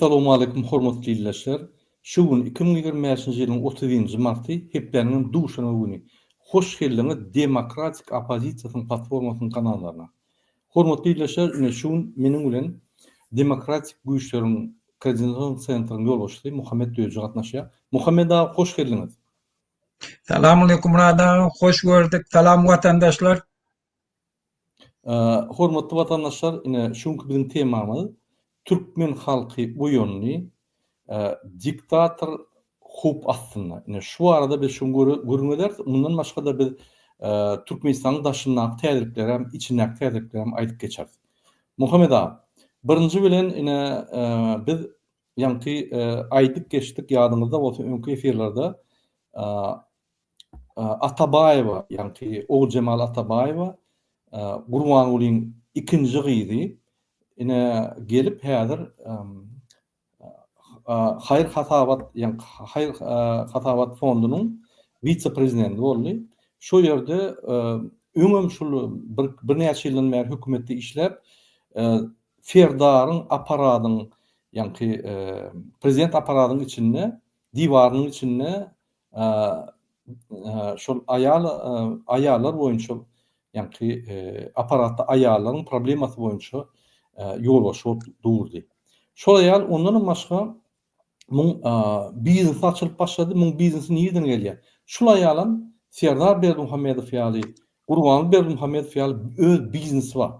Assalamu alaykum hormatly dinleyijiler. Şu gün 2025 ýylyň 30 marty hepleriniň duşuna güni. Hoş geldiňiz Demokratik Opozisiýasyň platformasynyň kanallarına. Hormatly dinleyijiler, şu gün meniň bilen Demokratik Güýçleriň Koordinasiýon Sentrynyň ýolbaşçysy Muhammed Döýüji gatnaşýar. Muhammed aga hoş geldiňiz. Selamun aleyküm Rada, hoş gördük. Salam vatandaşlar. Hormatly vatandaşlar, ine şuňky biziň temamyz Türkmen halky bu ýönli diktator hup aslında. Ine şu arada biz şunu görüňeder, mundan başga da biz Türkmenistanyň daşyndan täziriklerem, içinden täziriklerem aýdyp geçer. Muhammed aga, birinji bilen ine biz ýanky aýdyp geçdik ýadyňyzda bolsa öňkü efirlerde Atabayewa, ýanky Oğul Cemal Atabayewa Gurbanulyň ikinji gyzy ine gelip häzir Hayır Hatabat, ýani Hayır Hatabat fondunyň vice-prezidenti boldy. Şo ýerde öňem şol bir näçe ýyldan bäri hökümetde işläp ferdaryň aparatyň, ýani prezident aparatynyň içinde, diwarynyň içinde şol aýallar boýunça, ýani aparatda aýallaryň problemasy boýunça ýolbaşy durdy. Şol aýal ondan başga biznes açylyp başlady, muň biznesi nirden gelýär? Şol aýalam Serdar Berdimuhammedow ýaly Gurban Berdimuhammedow ýaly öz biznesi bar.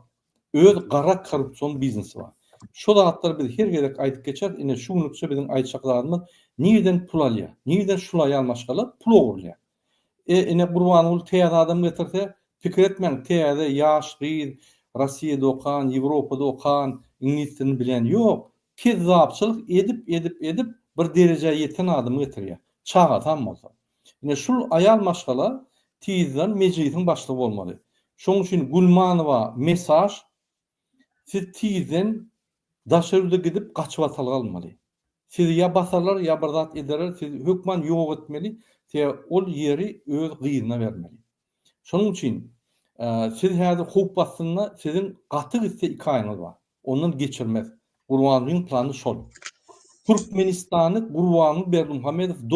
Öz gara korrupsiýon biznesi bar. Şol zatlar biz her gerek aýdyp geçer. Ine şu günlükçe biziň aýtjaklarymyz nirden pul alýar? Nirden şol aýal maşgala pul ogurlýar? Ine Gurbanuly täze adam getirse, pikir etmeň, täze ýaşly, Rossiýada okan, Ýewropada okan, ingliz dilini bilen ýok. Kezzapçylyk edip bir derejeye ýeten adam getirýär. Çağa tam bolsa. Ine şol aýal maşgala tizden mejlisiň başlygy bolmaly. Şoň üçin Gulmanowa mesaj siz tizden daşarda gidip gaçyp atalgalmaly. Siz ýa basarlar ýa bir zat ederler, siz hökman ýok etmeli, ol ýeri öz gyýyna bermeli. Şonuň üçin siz häzir hup bassyna siziň gaty gitse iki aýyňyz bar. Ondan geçirmez. Gurbanulyň plany şol. Türkmenistany Gurbanuly Berdimuhammedow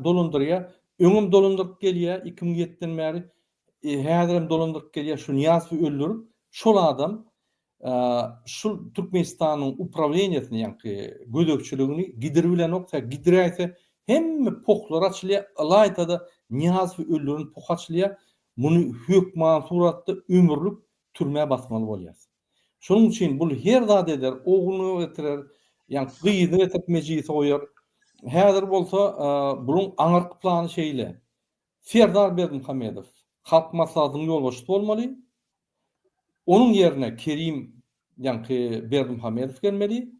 dolandyrýar, öňüm dolandyryp gelýär 2007-den bäri häzirem dolandyryp gelýär, şu Niýazowy öldürüp, şol adam şol Türkmenistanyň upravleniýasyny, ýani gödekçiligini gidirip bilen oksa, gidirýärse hemme poklar açylýar, alaytada Niýazowy öldürüp pok açylýar. Muny hökman suratda ömürlük türmäge basmaly bolýar. Şonuň üçin bul her zat eder, oğluny getirer, ýani gyýyny getip mejlise goýar. Häzir bolsa bunuň aňyrky plany şeýle. Serdar Berdimuhammedow halk maslahatynyň ýolbaşçysy bolmaly. Onuň ýerine Kerim, ýani Berdimuhammedow gelmeli.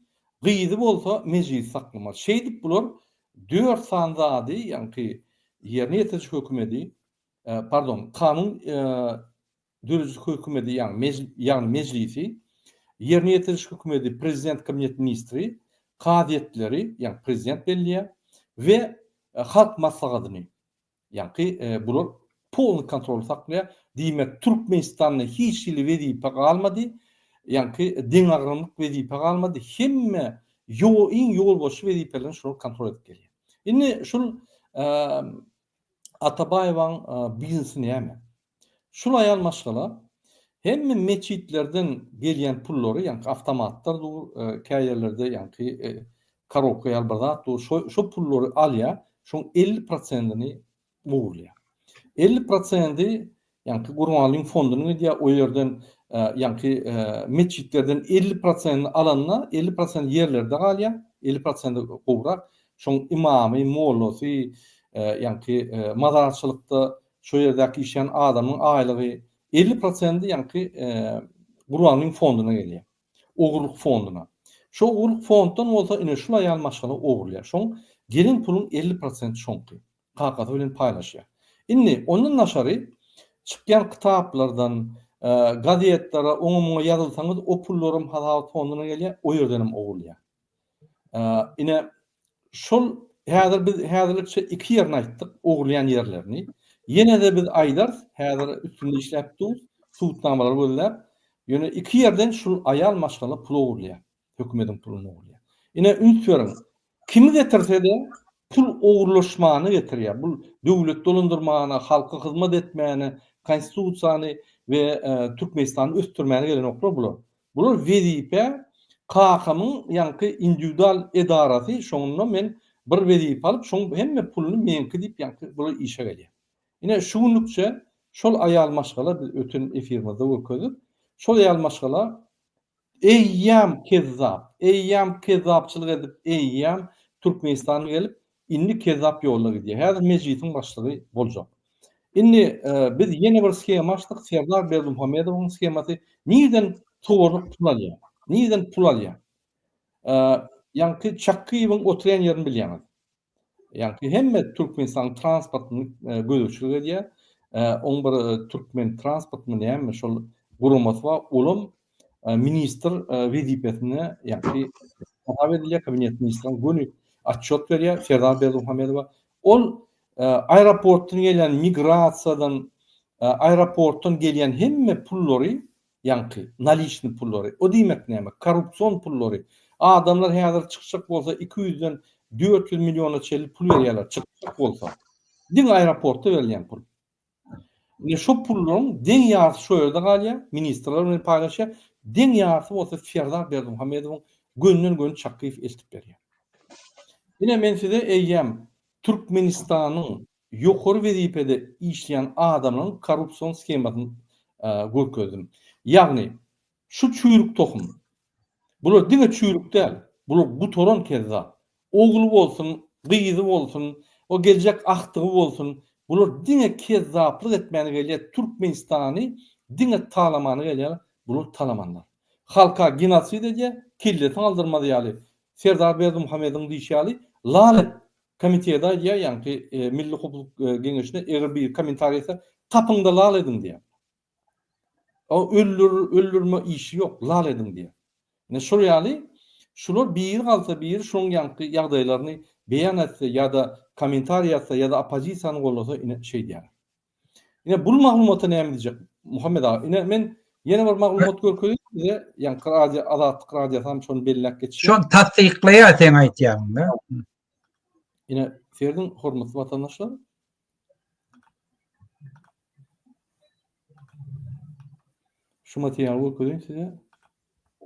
Gyýy bolsa mejlis saklamaly. Şeýdip bular 4 sanzady, ýani ýerine ýetirjik hökümeti, kanun dürüjlük hökümeti, ýani mejlisi, ýerine ýetirjik hökümeti, prezident kabinet ministri, kadiýetleri, ýani prezident belliýär we halk maslahatyny, ýani bular polny kontrol saklaýar. Diýmek Türkmenistanyň hiç ýyly wezipe galmady, ýani deň agrymlyk wezipe galmady. Hemme ýolbaşy wezipelerini şol kontrol edip gelýär. Indi şol Atabayewaň biznesini näme? Şol aýal maşgala hemme meçitlerden gelýän pullary, ýani awtomatlar käýerlerde, ýani korobka ýalbazat şo pullary alýar, şoň 50%-ni ogurlýar. 50%-i ýani Gurbanulyň fondunyň diýär, o ýerden ýani meçitlerden 50%-ni alanlar 50% ýerlerde galýar, 50%-i gowrak. Şoň imamy, mollasy, ýani mazarçylykda şo ýerdäki işleýän adamyň aýlygy 50%-i ýani Gurbanulyň fonduna gelýär. Ogurluk fonduna. Şo ogurluk fonddan bolsa ine şol aýal maşgala ogurlýar. Şoň gelen pulun 50% şoňky kakaty bilen paýlaşýar. Indi ondan naşary çykýan kitaplardan, gazetlere, oňa ýazylsaňyz o pullarym Hatabat fonduna gelýär, o ýerdenim ogurlýar. Ine şol häzirlikçe iki ýerini aýtdyk, ogurlayan ýerlerini. Ýene de biz aýdar, häzir üstünde işläpdik, suwutnamalar bolýar. Ýöne iki ýerden şol aýal maşgala pul ogurlaýar, hökümetiň puluny ogurlaýar. Ine ünsüyorum. Kimi getirse de pul oğurlaşmağını getiriyor. Bu döwlet dolandırmağına, halka hizmet etmeyene, konstitusiýany ve Türkmenistan'ı östürmeyene gelen oklar bular. Bular wezipe kakamın yankı individual edarasy şoňundan men bir wezipe alıp şoň hemme pulunu menki diýip yankı bular işe gelýär. Ine şu günlükçe şol ayal maşgala biz ötün efirimizde görkezdik. Şol ayal maşgala eýýäm kezzapçylyk edip eýýäm Türkmenistana gelip indi kezzap ýoluna gidýär. Häzir mejlisiň başlygy boljak. Indi biz ýene bir skema açdyk. Serdar Berdimuhammedowyň skemasy nirden tory pul alýar? Nirden pul alýar? Ýanky Çakkyýewiň oturýan ýerini bilýärmiz. Ýanky hemme Türkmenistan transportyny gözüçlük edýär. Oň bir Türkmen transportmy näme şol gurumasy bar. Olum minister wezipesine ýanky taýin edilýär, kabinet ministrine gönü atçot berýär Serdar Berdimuhammedow. Ol aeroportdan gelen migrasiýadan aeroportdan gelen hemme pullary ýanky nalişni pullary. O diýmek näme? Korrupsiýon pullary. Adamlar häzir çykjak bolsa 200-den 400 milyona çeli pul berýärler çykjak bolsa. Diň aeroportda berilýän pul. Ne şu pullaryň deň ýarty şu ýerde galýar, ministrler bilen paýlaşýar. Deň ýarty bolsa Serdar Berdimuhammedowyň gönnün gön Çakkyýew eltip berýär. Ine men size eýýäm Türkmenistanyň ýokary wezipede işleýän adamlaryň korrupsiýon skemasyny görkezdim. Ýagny şu çüýrük tohum. Bular diňe çüýrük däl. Bular bu toran kezzap. Ogly bolsun, gyýzy bolsun, o geljek aktygy bolsun. Bular diňe kezzaplyk etmäni gelýär. Türkmenistany diňe talamany gelýär. Bular talamanlar. Halka genosid edýär, killeti aldyrmady ýaly. Serdar Berdimuhammedowyň diýşýäli lalet komiteda diýär, ýanky Milli Hukuk Geňeşine eger bir komentar etse tapyňda lal edin diýär. O öldürme işi ýok, lal edin diýär. Ne şol ýaly şular bir ýyl galsa bir ýyl şoň ýanky ýagdaýlaryny beýan etse ýa-da komentar ýazsa ýa-da opozisiýany gollasa ine şey diýär. Ine bu maglumata näme diýjek Muhammed aga? Ine men ýene bir maglumat görkezdim bize, ýanky radio Azatlyk radiosyny şonu belläp geçýär. Şonu tatbiklaýar sen aýtýaň da. Ine Ferdin hormatly vatandaşlar. Şu material görkezdim size.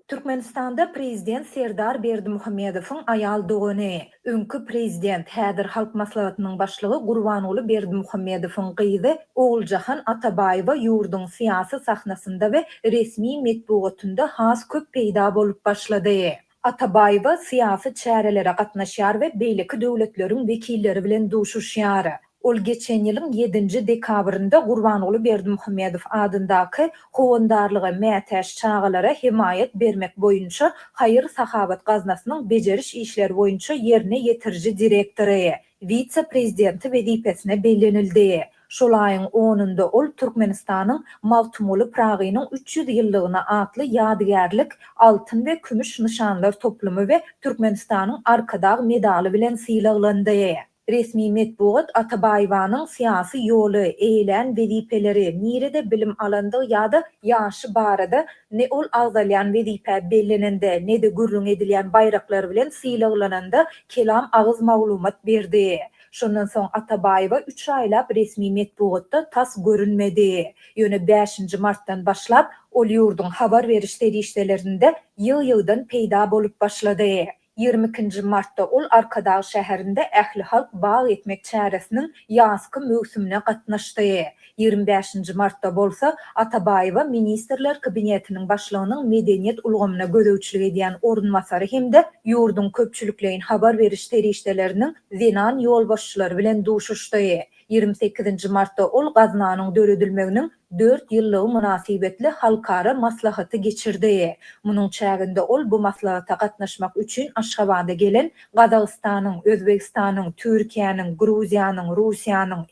Türkmenistanda prezident Serdar Berdimuhammedowyň ayal dogany, öňkü prezident häzir halk maslahatynyň başlygy Gurbanuly Berdimuhammedowyň gyzy Oguljahan Atabaýewa ýurdun syýasy sahnasynda we resmi medeniýetinde has köp peýda bolup başlady. Atabaýewa syýasy çärelere gatnaşýar we beýleki döwletleriň wekilleri bilen duşuşýar. Ol geçen ýylyň 7 dekabrynda Gurbanuly Berdimuhammedow adyndaky howandarlygy mätäş çağalara himayet bermek boýunça Haýyr Sahabat gaznasynyň bejeriş işleri boýunça ýerine ýetirji direktory, vice-prezidenti wezipesine bellenildi. Şol aýyň 10-ynda ol Türkmenistanyň Maltumuly Pragynyň 300 ýyllygyna atly ýadygärlik altyn we kümüş nyşanlar toplumy we Türkmenistanyň arkadag medali bilen syýlaglandy. Resmi medeniýet Atabaýewanyň syýasy ýoly, eýlen wezipeleri nirede bilim alandy ýa-da ýaşy barada ne ol agdalýan wezipe bellenende ne de gürrüň edilýän baýraklar bilen syýlaglananda kelam agyz maglumat berdi. Şondan soň Atabaýewa 3 aýlap resmi medeniýetde tas görünmedi. Ýöne 5 martdan başlap ol ýurdun habar beriş derişlerinde ýyg-ýygdan peýda bolup başlady. 22 martda ol Arkadağı şäherinde ähli halk baý etmek çäresiniň ýazky mögsümine gatnaşdy. 25 martda bolsa Atabaýewa ministrler kabinetiniň başlygynyň medeniýet ulgamyna gödäwçilik edýän orunmasary hemde ýurdun köpçülikleýin habar beriş derişleriniň zenan ýolbaşçylary bilen duşuşdy. 28 martda ol gaznanyň döredilmeginiň 4 ýyllygy münasibetli halkara maslahaty geçirdi. Munyň çäginde ol bu maslahata gatnaşmak üçin Aşgabatda gelen Gazagystanyň, Özbegistanyň, Türkiýanyň, Gruziýanyň, Russiýanyň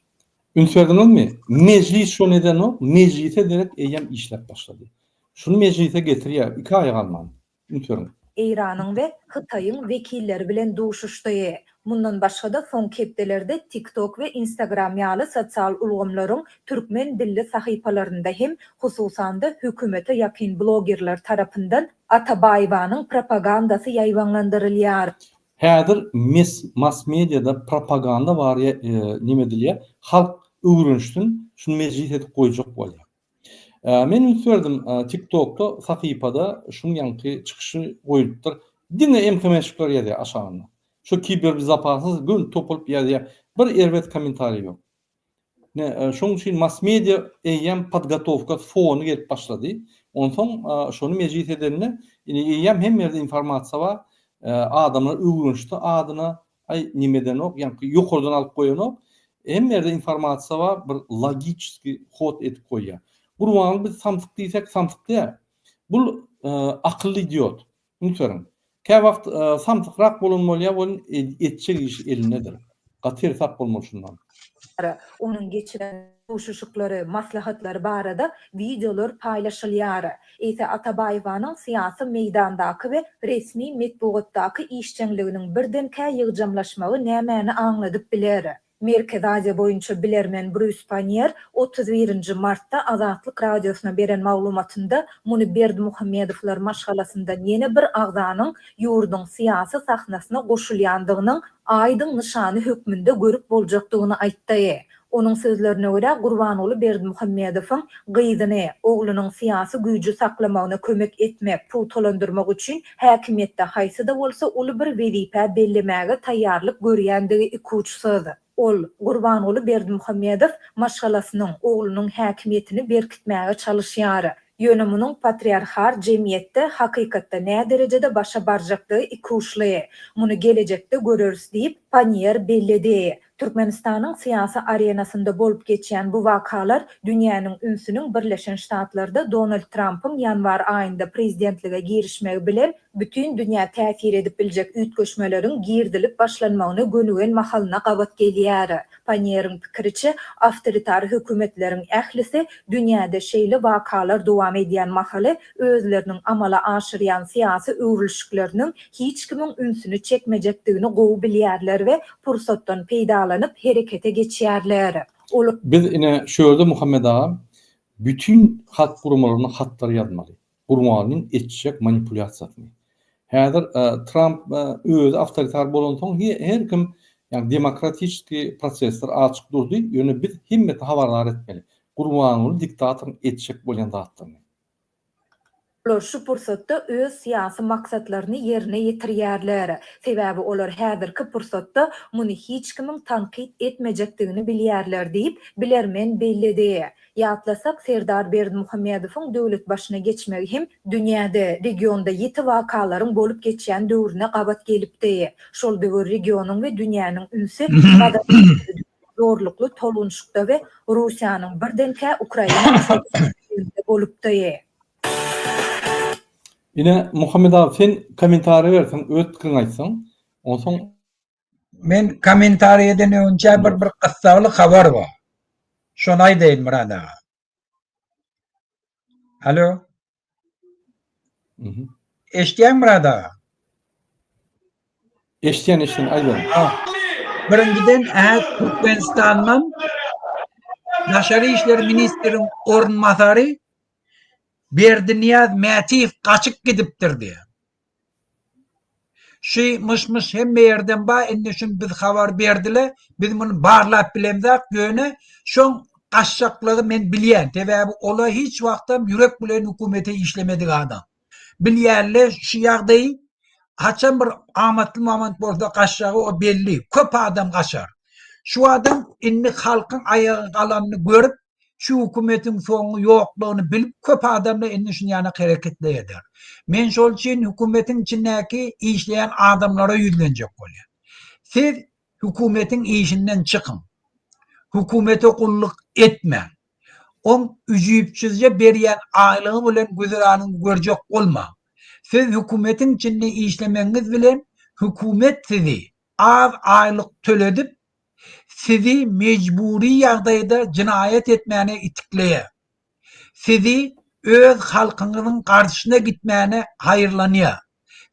Ünserdinizmi? Meclis şu neden o? Meclise direkt eyyem işlep başladı. Şunu meclise getirýär, 2 ay galman. Ünserdin. Eýranyň we Hytaýyň wekilleri bilen duşuşdy. Mundan başga da son kepdelerde TikTok ve Instagram ýaly sosial ulgamlaryň türkmen dilli sahypalarynda hem hususan da hökümete ýakyn blogerler tarapyndan Atabaýewanyň propagandasy ýaýwanlandyrylýar. Häzir mass mediada propaganda bar ya nime dilýär? Halk öwrünçdün şunu meclis edip goýjak bolýar. Men ünsürdüm TikTok'ta sahypada şunu ýanky çykyşy goýulypdyr. Dine emkemeşikler ýazýar aşagyna. Şu kiber zapasız gün topulup ýazýar. Bir erwet komentary ýok. Şoň üçin mass media eýem podgotowka fonu gelip başlady. Onsoň şonu meclis edenine eýem hem ýerde informasiýa bar. Adamlar öwrünçde adyna ay nimeden ok, ýanky ýokurdan alyp goýan ok. Hem ýerde informasiýa bar, bir logiski hod edip goýýar. Gurban biz samsyk diýsek samsykdy. Bu akylly idiot. Unutmaryň. Kä wagt samsykrak bolanmaly bolun etçek iş elinedir. Gatyr sap bolmaly şundan. Onun geçiren uşuşuklary, maslahatlary barada videolar paýlaşylýar. Ýa-da Atabaýewanyň syýasy meýdandaky we resmi medeniýetdaky işçiliginiň birdenkä ýygjamlaşmagy nämäni aňladyp biler. Merkez Aziýa boýunça bilermen Bruce Panier 31 martda Azatlyk radiosuna beren maglumatynda muny Berdimuhamedowlar maşgalasynda ýene bir agzanyň ýurdun syýasy sahnasyna goşulýandygynyň aýdyň nyşany hökmünde görüp boljakdygyny aýtdy. Onun sözlerine göre Gurbanoğlu Berdimuhammedowyň gyzyny oglunyň syýasy güýji saklamagyna kömek etmek, pul tolandyrmak üçin häkimetde haýsy da bolsa uly bir wezipe bellemäge taýýarlyk görýändigi ikuçsyz. Ol Gurbanoğlu Berdimuhammedow maşgalasynyň oglunyň häkimetini berkitmäge çalışýar. Ýönemuniň patriarhal jemgyýetde hakykatda nä derejede başa barjakdygy ikuçly. Muny gelecekde göreriz diýip Panier belledi. Türkmenistanyň syýasy arenasynda bolup geçýän bu wakalar dünýäniň ünsüniň Birleşen Ştatlarda Donald Trump'yň ýanwar aýynda prezidentlige girişmegi bilen bütün dünýä täsir edip biljek üýtgeşmeleriň girdilip başlanmagyny gönügen mahalyna gabat gelýär. Panier'in pikiriçe awtoritar hökümetleriň ählisi dünýäde şeýle wakalar dowam edýän mahaly özleriniň amala aşyrýan syýasy öwrülüşikleriniň hiç kimiň ünsüni çekmejekdigini gowy bilýärler we pursatdan peýdalanyp herekete geçýärler. Biz ine şöyle Muhammed ağa bütün halk gurumalaryna hatlar yazmaly. Gurumalaryň etjek manipulasiýasyny. Häzir Trump öz awtoritar bolan soň her kim yani demokratik prosesler açyk durdy. Ýöne biz himmet habarlar etmeli. Gurbanoğlu diktator etjek bolýan zatlaryny. Olar şu pursatda öz syýasy maksatlaryny ýerine ýetirýärler. Sebäbi olar häzirki pursatda muny hiç kimiň tanqid etmejekdigini bilýärler diýip bilermen belledi. Ýatlasak Serdar Berdimuhammedowyň döwlet başyna geçmegi hem dünýäde regionda ýeti wakalaryň bolup geçýän döwrüne gabat gelipdi. Şol döwür regionyň we dünýäniň ünsü zorlukly tolgunçlukda we Russiýanyň birdenkä Ukraina bolupdy. Yine Muhammed abi sen komentary bersen, öz pikirini aýtsaň, onsoň Men komentary eden önce bir kıssaly habar var. Şonu aýdaýyn Murad ağa. Alo. Eşdiýän Murad ağa? eşdiýän aýdyn. Birinciden Türkmenistanyň Daşary işler ministriniň ornmasary Berdiniyaz Mätiýew gaçyp gidipdir diýe. Şu mışmış hemme yerden ba indi şun biz habar berdiler. Biz bunu barlap bilemzak göne şoň gaçşaklygy men bilýän. Sebäbi ola hiç wagtam ýürek bilen hökümete işlemedik adam. Bilýärler şu ýagdaý haçan bir amatly moment bolsa gaçşagy o belli. Köp adam gaçar. Şu adam indi halkyň aýagy galanyny görüp şu hökümetin soňu ýoklugyny bilip köp adamlar indi şunu ýana hereketli eder. Men şol üçin hökümetin içindäki işleýän adamlara ýüzlenjek bolýar. Siz hökümetin işinden çykyn. Hökümete kulluk etme. On üjüpçizce berýän aýlygy bilen güzeranyny görjek bolma. Siz hökümetin içinde işlemeňiz bilen hökümet sizi az aýlyk töledip sizi mecburi ýagdaýda cinayet etmäne itikleýär. Sizi öz halkyňyzyň garşysyna gitmäne haýyrlanýar.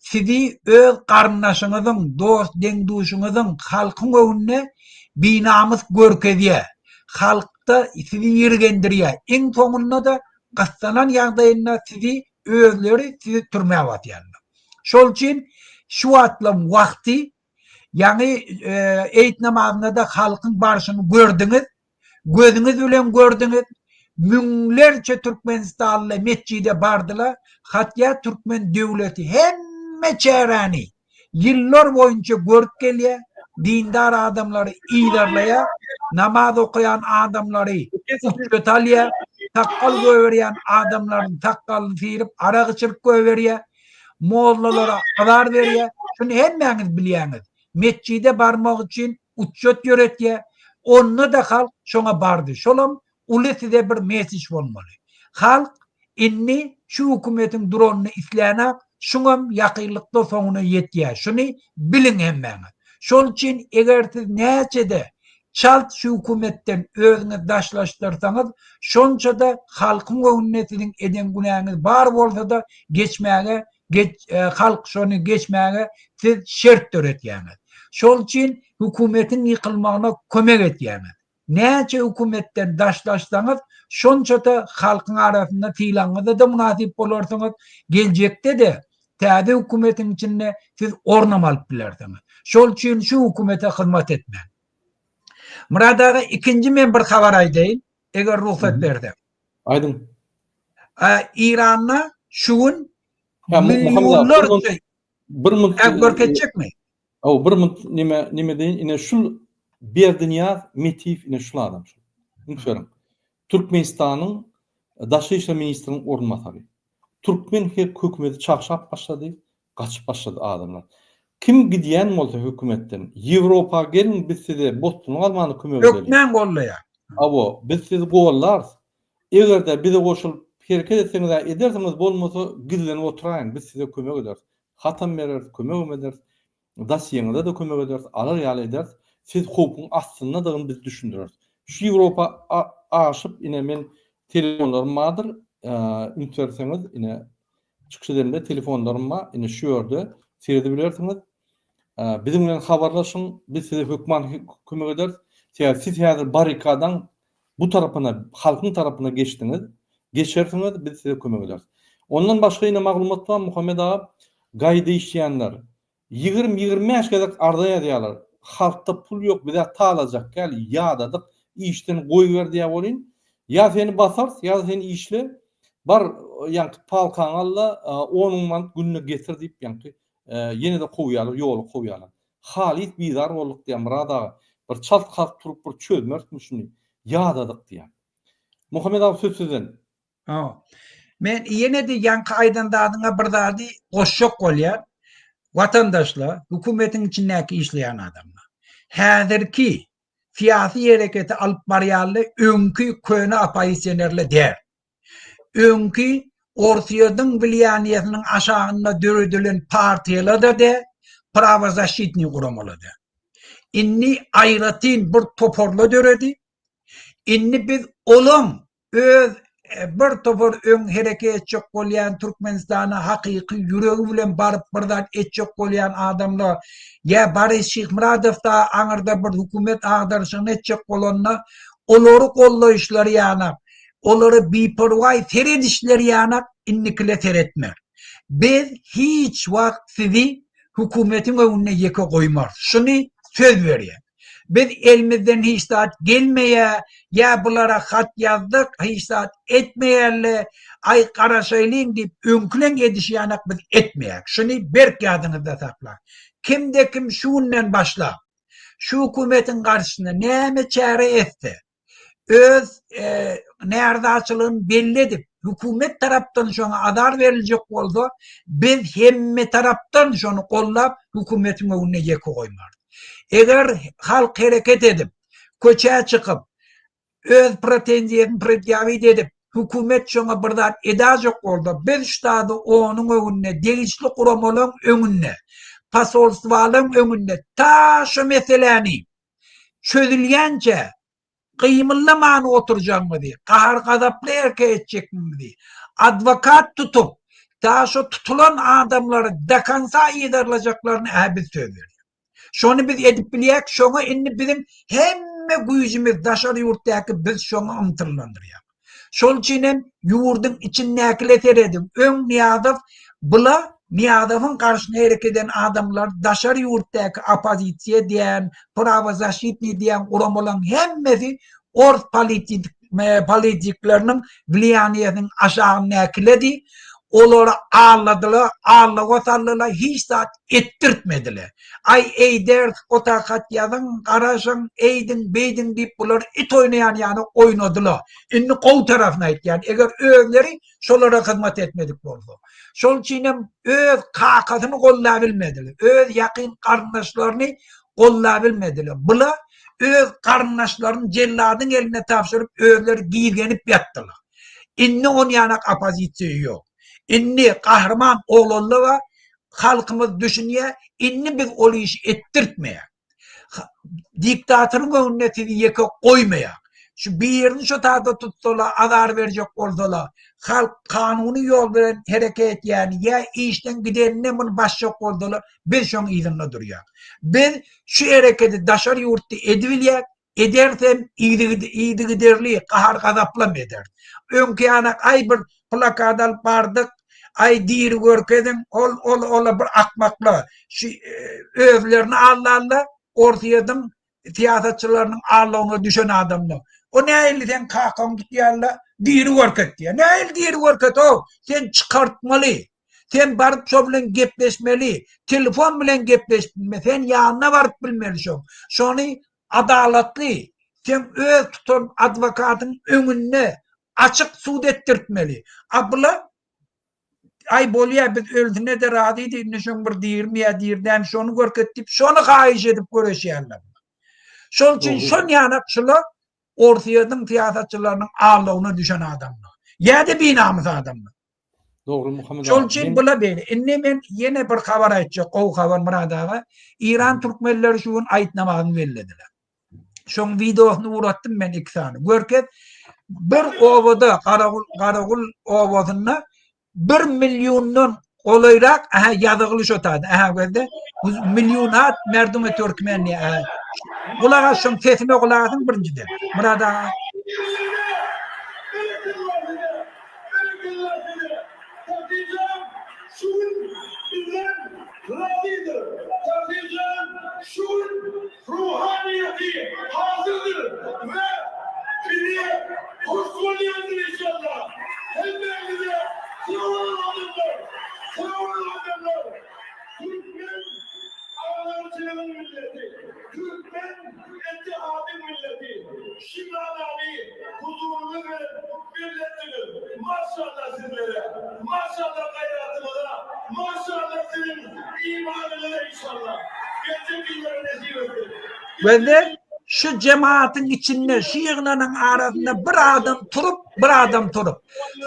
sizi öz qarındaşyňyzyň, dost deňduşyňyzyň halkyň öňünde binamyz görkezýär. Halkda sizi ýergendirýär. Eň soňunda da gastanan ýagdaýynda sizi özleri sizi türmäge batýarlar. Şol üçin şu atlam wagty ýani eýit namazynda da halkyň barşyny gördüňiz, gözüňiz bilen gördüňiz. Müňlerçe Türkmenistanly mescide bardylar. Hatya Türkmen döwleti hemme çärani ýyllar boýunça görüp gelýär. Dindar adamlary iýdarlaýar, namaz okuyan adamlary götalýar, takkal göwerýän adamlaryň takkalyny firip araq içirip göwerýär. Mollalara azar berýär. Şunu hemmeňiz bilýäňiz. Mescide barmak üçin uçjat ýöretýär. Onu da halk şoňa bardy. Şolam uly size bir mesaj bolmaly. Halk inni şu hökümetiň duranyny isläne, şoňam ýakynlykda soňuna ýetýär. Şunu bilin hemmeňiz. Şol üçin eger siz näçede çalt şu hökümetten özüňiz daşlaşdyrsaňyz, şonça da halkyň öňünde siziň eden günäňiz bar bolsa da geçmäge, halk şonu geçmäge siz şert töretýäňiz. Şol üçin hökümetiň ýykylmagyna kömek etýäňiz. Näçe hökümetten daşlaşsaňyz, şonça da halkyň arasynda tiýlaňyza da munasip bolarsaňyz, geljekde de täze hökümetiň içinde siz ornam alyp bilersiňiz. Şol üçin şu hökümete hyzmat etmek. Murad aga, ikinji men bir habar aýdaýyn, eger ruhsat berdi. Aydın. İran'a şuun milyonlarca bir görkezecekmi? O bir nime deyin, ine şul bir dünya metif ine şul adam. Şuram. Türkmenistanyň daşy işler ministriniň ornamaty. Türkmen hökümeti çaqşap başlady, gaçyp başlady adamlar. Kim gidýän bolsa hökümetden, Ýewropa gelin biz size Boston almany kömek edelim. Türkmen gollaýar. Abo, biz sizi gowallar. Eger bize goşulyp hereket etseňiz edersiniz, bolmasa gizlenip oturaýyn, biz size kömek ederiz. Hatam bereriz, kömek ederiz. Dasyýeňizde de kömek ederiz, alar ýaly ederiz. Siz hukukun aslynda da biz düşündüreriz. Şu Ýewropa aşyp ine men telefonlarym bardyr, internetsiňiz ine çykşylarynda telefonlarym bar, ine şu ýerde seyredip bilersiňiz. Bizim bilen habarlaşyň, biz size hökman kömek ederiz. Siz häzir barikadan bu tarapyna, halkyň tarapyna geçdiňiz. Geçersiňiz, biz size kömek ederiz. Ondan başga ine maglumat bar, Muhammed aga, gaýda işleýänler 20-25 gelek arda ýazýarlar. Halkda pul ýok, bize talajak gel, ýadadyk, işden goýber diýip bolýn. Ya seni basar, ya seni işle. Bar ýanky palkan alla 10 man günne getir diýip ýanky ýene de goýýarlar, ýoly goýýarlar. Halis bizar bolduk diýen Murad aga. Bir çalt halk turup bir çözmertmişni ýadadyk diýen. Muhammed abi söz sizden. Men ýene de ýanky aýdan dadyňa bir dady goşşok bolýar. Vatandaşlar, hükümetin içindeki işleyen adamlar. Häzirki siyasi hareketi alıp barýarly öňkü köne apaýsýerlerle der. Öňkü Orsiýadyň bilýaniýetiniň aşagynda döredilen partiýalar da de, pravozащитный guramalar da. Inni aýratyn bir toporla döredi. Inni biz olan öz bir topor öň hereket etjek bolýan Türkmenistana hakyky ýüregi bilen baryp birden etjek bolýan adamlar ýa Baris Şihmuradov da aňyrda bir hökümet agdaryşyny etjek bolanlar olary gollaýyşlary ýana olary biperway teredişleri ýana innikile teretmer. Biz hiç wagt sizi hökümetiň öňüne ýeke goýmar. Şunu söz berýär. Biz elimizden hiç saat gelmeye ya bulara hat yazdık hiç saat etmeyerle ay karaşaylıyım deyip önkülen edişiyanak biz etmeyek. Şunu berk yadınızda sakla. Kimde kim şundan başla. Şu hükümetin karşısında neyme çare etti. Öz nerede açılığını belli edip hükümet taraftan şuna adar verilecek oldu. Biz hemme taraftan şunu kollap hükümetin önüne yeke koymardı. Eğer halk hareket edip, köçe çıkıp, öz pretenziyetini predyavid edip, hükümet şuna birden edacak oldu. Biz ştadı onun önüne, değişli kuramaların önüne, pasolstvalın önüne, ta şu meseleni çözülgence, kıymıllamanı oturacak mı diye, kahar gazaplı erke edecek mi diye, advokat tutup, daha şu tutulan adamları dekansa iyidarlayacaklarını biz söz veriyor. Şonu biz edip biliyek, şonu inni bizim hemme gücümüz daşarı yurttaki biz şonu ımtırlandırıyor. Şol için yurdun içindekile teredim. Ön niyadaf bula niyadafın karşısına hareket eden adamlar daşarı yurttaki opozisiye diyen, pravozaşitni diyen kuram olan hemmesi orta politiklerinin vilayaniyetin aşağı nekiledi. Oları ağladılar, ağladılar, hiç saat ettirtmediler. Ay eyder, otakat yazın, karasın, eydin, beydin deyip bunlar it oynayan yani oynadılar. İnni kol tarafına et yani. Eğer öğleri şolara hizmet etmedik oldu. Şol için öz kakasını kollayabilmediler. Öz yakın kardeşlerini kollayabilmediler. Bula öz kardeşlerini celladın eline tavşırıp özleri giygenip yattılar. İnni oynayanak opozisiya yok. İnni kahraman oğlanlı ve halkımız düşünüyor, inni biz o işi ettirtmeye. Diktatörün önüne yeke koymaya. Şu bir yerini şu tarafta tuttular, azar verecek oldular. Halk kanuni yol veren hareket yani ya işten gidenine bunu başlayacak oldular. Biz şunu izinle duruyor. Biz şu hareketi daşarı yurtta ediviliyek, edersem iyiydi giderli, kahar gazaplam eder. Önkü yanak ay bir plakadal bardık, ay dir görkedin ol bir akmakla şu övlerini Allah ortayadım tiyatrçılarının Allah'ına düşen adamla. O ne el sen kalkan git yalla dir görket diye. Ne el dir görket o? Sen çıkartmalı. Sen barıp şovlen gepleşmeli. Telefon bilen gepleşmeli. Sen yanına varıp bilmelisin. Şonu adaletli. Sen öz tutan advokatın önüne açık suud ettirtmeli. Abla ay bolya biz öldüğüne de razıydı. Nişan bir dirmiye dirden şonu görkettip şonu kahiş edip göreşeyenler. Şol için şon yanakçılar ortayadım tiyatrçılarının ağırlığına düşen adamlar. Ya da binamız adamlar. Doğru Muhammed. Şol için bula beni. İnne men yine bir haber aytacak. O haber Muradağa. İran Türkmenleri şuun ayet namazını verilediler. Şon videosunu uğrattım ben 2 tane. Görket bir ovada Karagul ovasında 1 milyondan olayrak yazıqılış otadı. Böyle milyonat merdumi Türkmenli. Kulağa şun sesime kulağın birincide. Muradağa. Ruhaniyeti hazırdır ve biri hoşgörü yazdır inşallah. Ellerinize sıralı adımlar, Türkmen ağlarcının milleti, Türkmen ettihadı milleti, Şimanali huzurunu ve milletini, maşallah sizlere, maşallah hayatımıza, maşallah sizin imanınıza inşallah. Ve şu cemaatin içinde, şu yığınların arasında bir adam turup,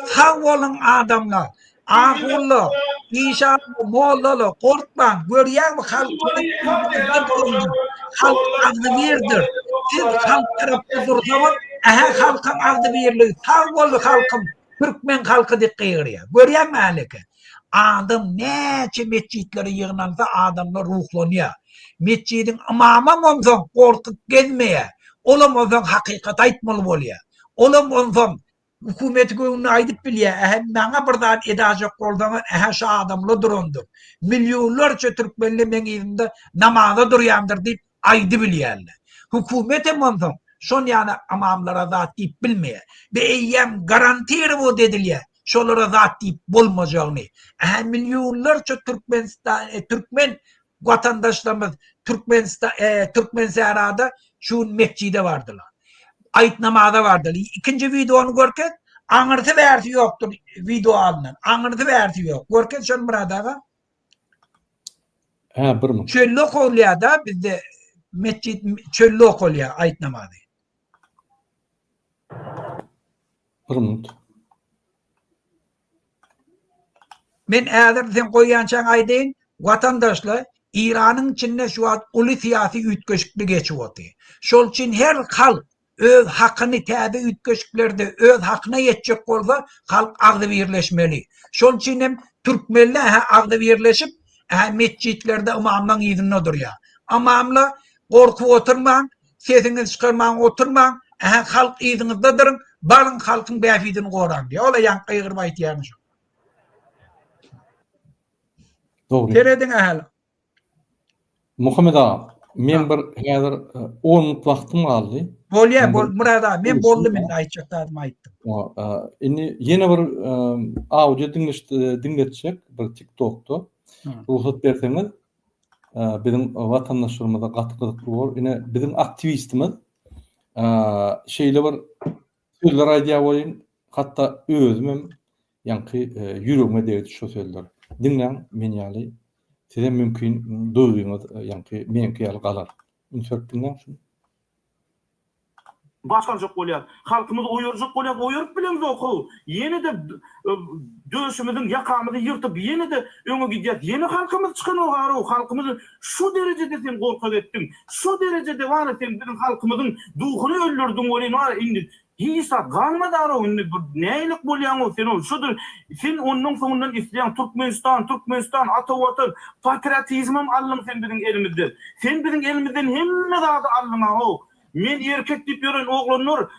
sağ olun adamlar, ahullu, inşallah, mollalı, korkman, görüyen mi halk azı verdir. Siz halk tarafı dursanız, halkın azı verilir. Sağ olun halkım, Türkmen halkı dikkatliyor. Görüyen mi aleke? Adam neçe mescitleri yığınansa adamlar ruhlanıyor. Mescidin imamı olsan korkup gezmeye. Olam olsan hakikat aytmalı oluyor. Olam olsan hükümet göğünü aydıp biliyor. Bana birden edacak olduğunu şu adamla durundur. Milyonlarca Türkmenli menizinde namaza duruyandır deyip aydı biliyorlar. Hükümet olsan son yani imamlara zat deyip bilmeye. Bir eyyem garantir bu dediler. Şolara zat deyip bulmayacağını. Milyonlarca Türkmen vatandaşlarımız Türkmen Sehra'da şu mescide vardılar. Ayet namazda vardılar. İkinci videonu görken anırtı versi yoktur video alınan. Anırtı versi yok. Görken şun Muradağa. Bir mi? Çöllük oluyor da bizde mescid çöllük oluyor ayet namazı. Bir mi? Ben eğer sen koyançan aydın vatandaşlar İran'ın içinde şu an ulu siyasi ütköşüklü geçiyordu. Şol için her halk öz hakyny täze ütkeşiklerde öz hakyna yetjek bolsa halk agdy birleşmeli. Şol üçin hem türkmenler agdy birleşip mescitlerde imamdan izinle durýar. Imamla gorkup oturmaň, sesinizi çykarmaň, oturmaň, halk izinizde durun, barın halkyň bäfidini goran diýär. Ola ýan gygyrma aýtýarmy şu. Dogry. Teredin ahal. Muhammed ağa, men bir häzir 10 minut wagtym galdy. Bolýar, Murad ağa, men boldum men aýtjakdadım aýtdym. Indi ýene bir audio dinletjek bir TikTok'ta. Ruhsat berseňiz, bizim vatandaşlarymyza gatyklyk bor. Ine bizim aktivistimiz şeýle bir sözler aýdýar bolýan, hatda özüm hem ýanky ýüregime degdi şu sözler. Dinleň men ýaly size mümkin duyguňyz ýanky menki ýaly galar. Dinleň şunu. Başkanjak bolýar. Halkymyz oýurjak bolýar, oýurup bilen oku. Ýene de döşümizin ýakamyzy ýyrtyp, ýene de öňe gidýär. Ýene halkymyz çykan ogary, halkymyz şu derejede sen gorkak etdiň. Şu derejede bar sen bizim halkymyzyň duhuny öldürdüň bolýan bar indi. Hiçat galmadar o indi nälik bolýan o sen şudur. Sen onuň soňundan isleýän Türkmenistan atawatyn patriotizmim allyň sen bizim elimizde. Sen bizim elimizden hemme zady allyň o. Men erkek diýip ýören oglanlar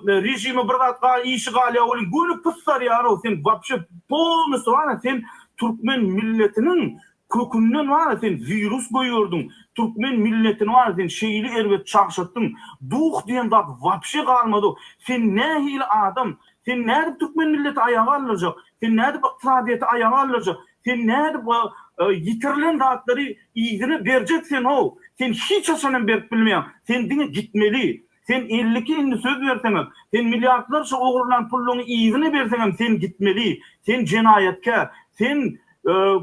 rejimi bir gatga işi galýa bolýan göni pıssar ýaro sen wapşe polnusy bar sen türkmen milletiniň kökünden bar sen virus goýurdun türkmen milletini bar sen şeýli erbet çagşytdyň duh diýen zat wapşe galmady sen nähili adam sen näde türkmen milleti ayağa alacak sen näde iqtisadiýaty ayağa alacak sen näde yitirilen zatları izini berjeksen o sen hiç açanın berip bilmeýän sen diňe gitmeli sen 52 indi söz berseňiz sen milyardlarça ogrulan pulluny izini berseňem sen gitmeli sen jenaýatkär sen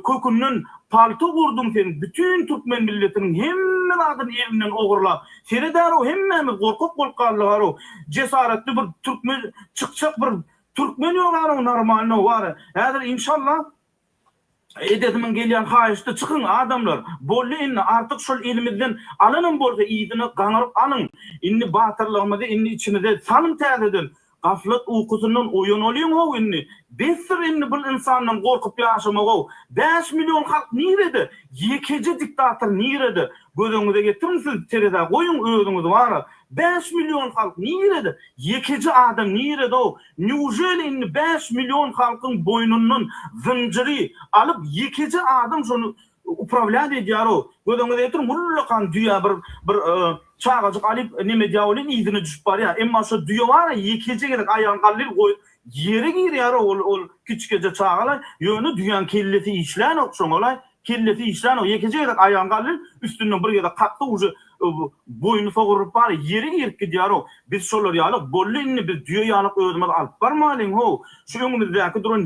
kökünden palto gurdun sen bütün Türkmen milletiniň hemme adyny elinden ogurlap seredar o hemmemiz gorkup bolýar o cesaretli bir türkmen çykçak bir türkmen ýolar normal bar häzir inşallah edetimin gelýän haýyşdy çykyn adamlar bolly inni artyk şol elimizden alanyn bolsa ýygyny gaňaryp alyň inni batyrlygymyzy inni içimizde salym täzeden gaflat uykusundan oýan olýan o inni besir inni bu insanyň gorkup ýaşamagy 5 milyon halk nirede ýekeje diktator nirede gözüňize getirmisiz terede goýun özüňiz bar 5 milyon halk nirede ýekeje adam nirede o newjeli inni 5 milyon halkyň boýnundan zinciri alyp ýekeje adam şonu upravlad edýär o gözüňize getir mullakan düýä bir çağajyk alyp neme diýäwlen izini düşüp barýar emma şu düýä bar ýekeje gerek aýagyny gallyp goý yere girýär ol kiçikeje çağalar ýöne düýän kelleti işlän okşoň olay kelleti işlän o ýekeje gerek aýagyny gallyp üstünden bir ýerde katdy uju boynu sogurup bar yere girip gidýär o biz şolar ýalyk bollyny biz düýä ýalyk özümiz alyp barmalyň ho şu öňümizde duran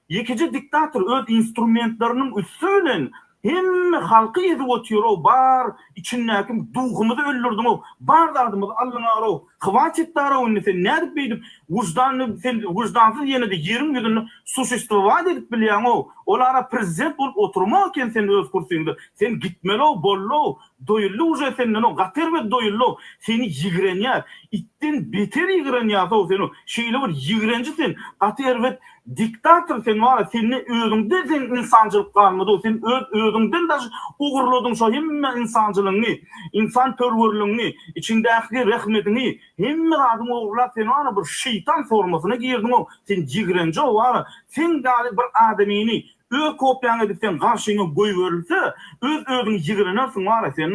ýekeje diktator öz instrumentlarynyň üstünden hemme halky ýetip otýar o bar içindäki duhumyzy öldürdüm o bar dadymyzy aldyňar o hywat etdar o sen nädip beýdip wujdansyz ýene de 20 günlük suçystygy wad edip bilýän o olara prezident bolup oturmak eken sen öz kursyňda sen gitmeli o bollo doýully uje senden o gater we doýully seni ýigrenýär ittin beter ýigrenýär o sen şeýle bir ýigrenji sen gater we diktator sen bar seni özüňde sen insançylyk galmady o sen özüňden de ugurladyň şo hemme insançylygyny insan törwerligiňi içindäki rahmetini hemme adam ugurlap sen ana bir şeytan formasyna girdiň o sen ýigrenji o bar sen gali bir adamyny öz kopýaň edip sen garşyňa goýberilse özüňi ýigrenersiň bar sen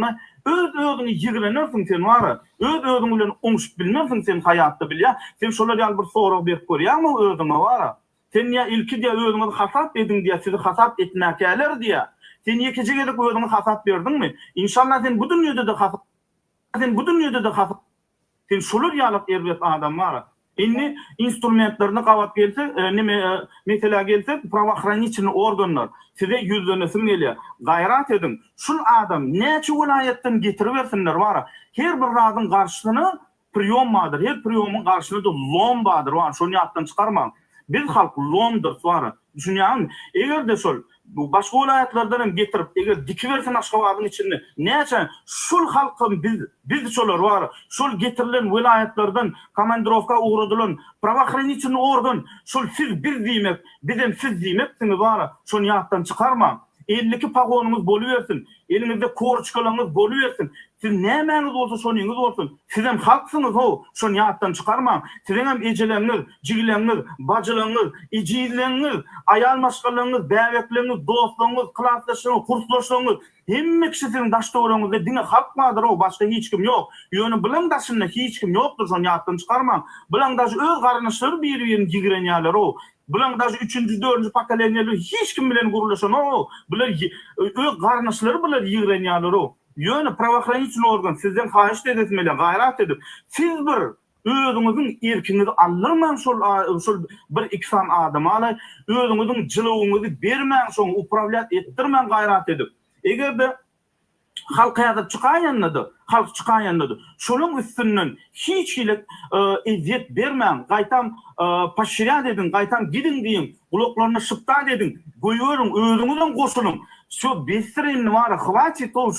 özüňi ýigrenersiň sen bar özüň bilen oňşup bilmersiň sen hayatda bilýär sen şolar ýaly bir sorak berip görýärmi özüňe bar sen ýa ilki diýe özüňi hasap ediň diýe sizi hasap etmäkeler diýe sen ýekeje gelip özüňi hasap berdiňmi inşallah sen bu dünýede de hasap sen şolar ýalyk erbet adam bar inni instrumentlerini gawap gelse mesela gelse правоохранительный organlar size yüzlenesin gelýär gayrat edin şul adam näçe vilayetden getirip bersinler bar her bir radyň garşysyna priýom bardyr her priýomyň garşysynda lom bardyr şonu ýatdan çykarmaň biz halk lomdyr bar düşünýärmi egerde şol bu başga vilayatlardan hem getirip eger dikiversen Aşgabat'ın içinde näçe şol halkym biz şolar bar şol getirilen vilayatlardan komandirovka uğradylan pravahranitçy organ şol siz bir diýmek bizem siz diýmek bar şonu ýatdan çykarma. Eldeki pagonumuz boluversin. Elinizde korçkalarınız boluversin. Siz nämäňiz bolsa şonuňyz bolsun. Siz hem halksyňyz ho, şonu ýatdan çykarma. Siziň hem ejeleriniz, jigileriniz, bajylaryňyz, ijizleriňiz, aýal maşgallaryňyz, bäwekleriniz, dostlaryňyz, klassdaşlaryňyz, kursdaşlaryňyz, hemme kişi sizin daşdöwrüňizde diňe halk bardyr o, başga hiç kim ýok. Ýöne bilen daşynda hiç kim ýokdur, şonu ýatdan çykarma. Bilen daşy öz garanyşlary bir-birini jigirenýärler o. Bulan da 3-nji 4-nji pakoleniýaly hiç kim bilen gurulşan o. Bular öz garanyşlary bular ýigrenýärler o. Ýöne pravahranitçy organ sizden haýyş edetmeli, gaýrat edip siz bir özüňiziň erkiňizi alyrman şol bir iksan adam alay özüňiziň jylygyňyzy bermän şoň upravlat etdirmän gaýrat edip. Egerde halk ýazyp çykaýandy, halk çykaýandy. Şonuň üstünden hiç ile eziyet bermän, gaýtam paşirýat edin, gaýtam gidin diýin, gulaklaryna şypta edin, goýurum, özüňizden goşulun. Şu besrin var, hwaçy to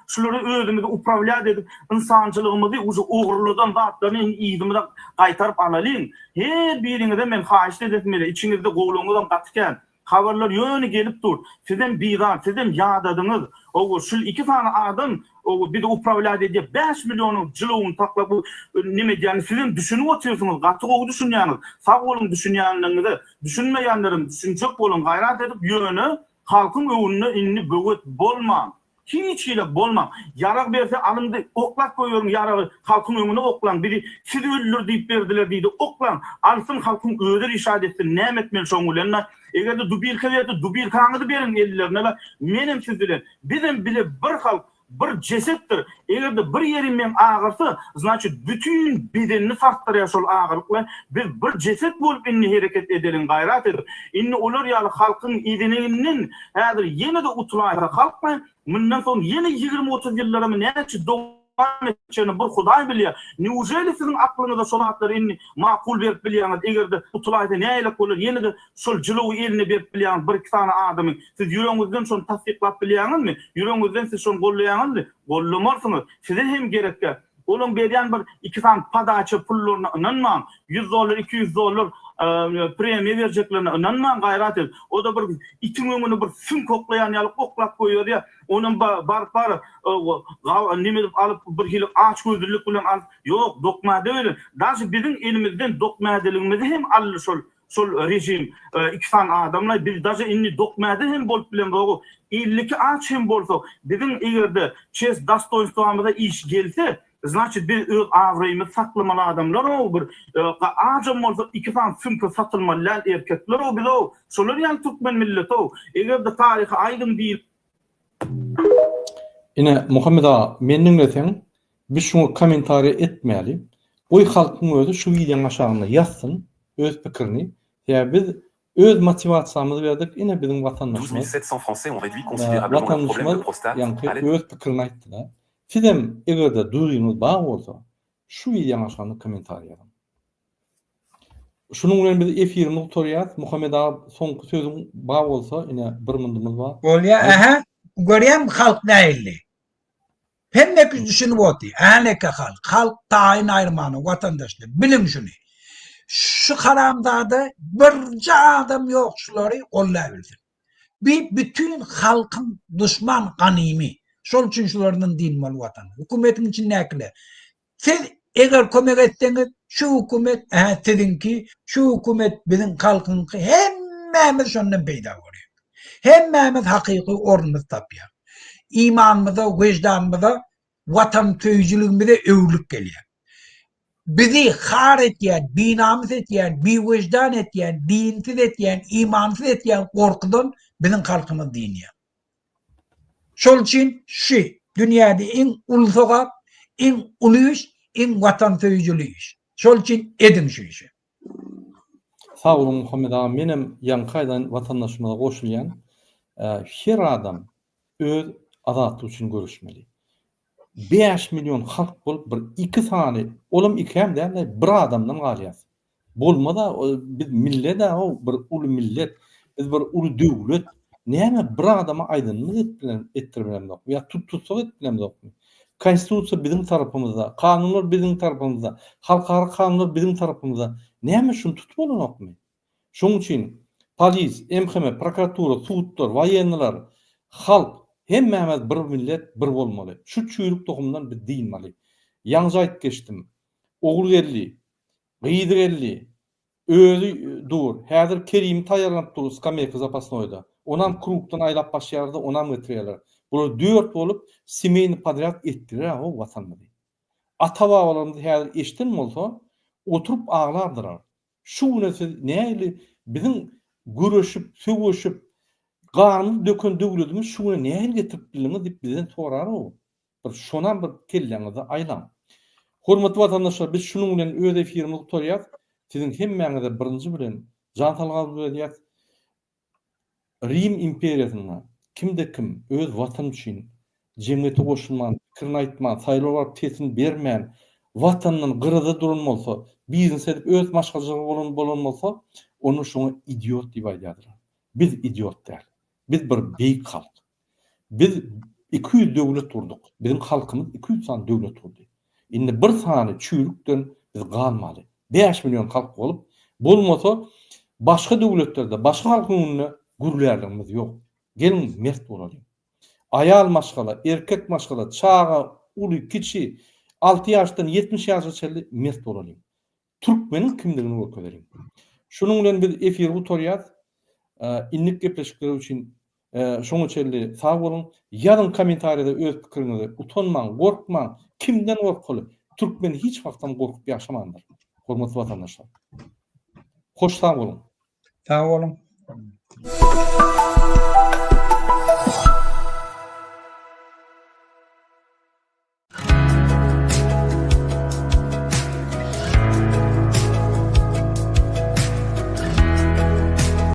şolary özüňizi upravlat edip, insançylygymyzy uzy ogurludan zatlaryny ýyzymydan gaýtaryp alalyň. Her biriňizde men haýyş edetmeli, içiňizde gowluňyzdan gatken habarlar ýöne gelip dur. Sizden bizar, sizden ýadadyňyz. O şu iki tane adam o bir de upravlat edip 5 milyonu jylygyny taklap nime diýeni sizin düşünüp oturýarsyňyz, gaty gowy düşünýäňiz, sag bolun düşünýänleriňizi, düşünmeýänlerim düşünjek bolun, gaýrat edip ýöne halkyň öwünde inni böget bolma. Hiç ile bolma. Yarak berse alındı, oklak koyuyorum yarağı, halkın ömrüne oklan. Biri sizi öldür deyip verdiler deydi, oklan. Alsın halkın öder işaret etsin, ne etmeli şoňularına. Eger de dubirka verdi, dubirkaňyzy berin ellerine. Menem sizdiler, bizim bile bir halk, bir cesettir. Eger de bir yerim men ağırsa, значит, bütün bedenini sarttırıyor şol ağırlıkla. Biz bir ceset bolup inni hareket edelim, gayrat edip. Inni olur ýaly halkın ideninin, häzir yine de utulaýar halkma. Bundan soň yine 20-30 ýyllaramy näçe dowam etjegini bir Hudaý bilýär. Neujeli sizin aklyňyzda şol hatlary inni makul berip bilýäňiz, egerde utulaýdy näle bolar, yine de şol jylygy eline berip bilýäňiz bir iki tane adamyň siz ýüregiňizden şonu tasdiklap bilýäňizmi? Ýüregiňizden siz şonu gollaýaňyzmy? Gollamarsyňyz. Size hem gerekli. Olun berýän bir iki tane padaçy pullaryna inanmaň. $100, $200 premie berjeklerine inanmaň, gaýrat edip. O da bir itin öňüne bir süm koklayan ýaly oklap koýýar ýa. Onun bar nime alıp bir hili aç gözlülük bilen alıp yok dokma değil. Daşy bizim elimizden dokmadyligimizi hem ally şol rejim iki tane adamlar bir daşy inni dokmady hem bolup bilen bogu. İlliki aç hem bolsa bizim egerde çes dostoýnstwamyza iş gelse, значит bir öz awrymy saklamaly adamlar o bir ajam bolsa iki tane sümke satylmaly erkekler o bilo. Şolar ýa Türkmen milleti o. Egerde taryhy aýdym diýip Ine Muhammed ağa, men dinleseň, biz şunu komentary etmäli. Oý halkyň özü şu videoň aşagyna ýazsyn öz pikirini. Ya biz öz motivasiýamyzy berdik. Ine bizim 12 700 Français ont réduit considérablement leur problème de prostate à l'aide. öz pikirini aýtdylar. Sizem egerde duýýyňyz bar bolsa, şu videoň aşagyna komentary ýazın. Şunun bilen biz efirimizi tutarýar. Muhammed ağa, soňky sözüň bar bolsa, ine bir mundumyz bar. Bolýa, aha. Görýän halk näilli. Hemme biz düşünüp oty. Aneka halk. Halk taýyn aýrmany, watandaşlar. Bilim şunu. Şu karamdada birce adam ýok şolary gollaýardy. Bütün halkın düşman ganimy. Şol üçin şolardan dinmal watan. Hukumetin için näkile. Siz eger kömek etseňiz, şu hukumet, sizinki, şu hukumet bizim halkynky hemmemiz şondan peýda bolýar. Hemmemiz hakyky ornuny tapýar. İmanymyza, wejdanymyza, watan söýüjligimize öwrülük gelýär. Bizi har etýän, binamyz etýän, biwejdan etýän, dinsiz etýän, imansyz etýän gorkudan bizim halkymyz dinýär. Şol üçin şu dünýäde iň ulsagap, iň uly iş, iň watan söýüjlik iş. Şol üçin edin şu işi. Sağ olun Muhammed ağa, menem ýankaýdan watandaşymyza goşulýan her adam öz azatlygy üçin görüşmeli. 5 milyon halk bolup bir iki tane, olam iki hem de bir adamdan galýas. Bolmada biz millet o bir ulu millet, biz bir ulu döwlet, Näme bir adama aydınlyk etdirmem yok. Ya tutsak etmem yok. Konstitusiya bizim tarafımızda, kanunlar bizim tarafımızda, halkara kanunlar bizim tarafımızda. Näme şunu tutup bolanokmy? Şoň üçin polis, MHM, prokuratura, sudlar, wayenler, halk hemmemiz bir millet, bir bolmaly. Şu çüýrük tohumdan bir diýilmeli. Ýalňyz aýdyp geçdim. Ogulgerli, gyýdygerli, özü dur. Häzir Kerim taýýarlap durýar skameyka zapasnoýda. Onam krugdan aýlap başýardy, onam getirýärler. Bular 4 bolup semeyni padrat etdiler o watanmady. Ata-babalarymyz häzir eşitden bolsa oturup ağlardylar. Şu näse näli bizim görüşüp, söwüşüp garmy dökün döwledimiz şuna näli getirip bilýär diýip bizden sorar o. Bir şonam bir kelleňizde aýlan. Hormatly watandaşlar, biz şunun bilen öz efirimizi torýar. Sizin hemmeňize birinji bilen jan talgazy berýär. Rim imperiýasyna kimde kim öz watan üçin jemgyýete goşulman, pikirini aýtman, saýlawlar tesin bermän, watanyň gyrada duran bolsa, biznes edip öz maşgalçylygy bolan bolsa, onu şoňa idiot diýip aýdýarlar. Biz idiot däl. Biz bir beýik halk. Biz 200 döwlet turduk. Bizim halkymyz 200 san döwlet turdy. Indi bir sany çüýrükden biz galmaly. 5 milyon halk bolup, bolmasa başga döwletlerde, başga halkyň gürlerligimiz yok. Gelin mert bolalım. Ayal maşgala, erkek maşgala, çağa, uly, kiçi, 6 ýaşdan 70 ýaşgacha mert bolalım. Türkmenin kimdigini gökerelim. Şunun bilen biz efir tutarýar. Inlik gepleşikler üçin şoňa çelli sag bolun. Ýazyn kommentariýada öz pikiriňizi utanmaň, gorkmaň. Kimden gorkaly? Türkmen hiç wagtdan gorkup ýaşamandyr. Hormatly watandaşlar. Hoş sag bolun. Sag bolun.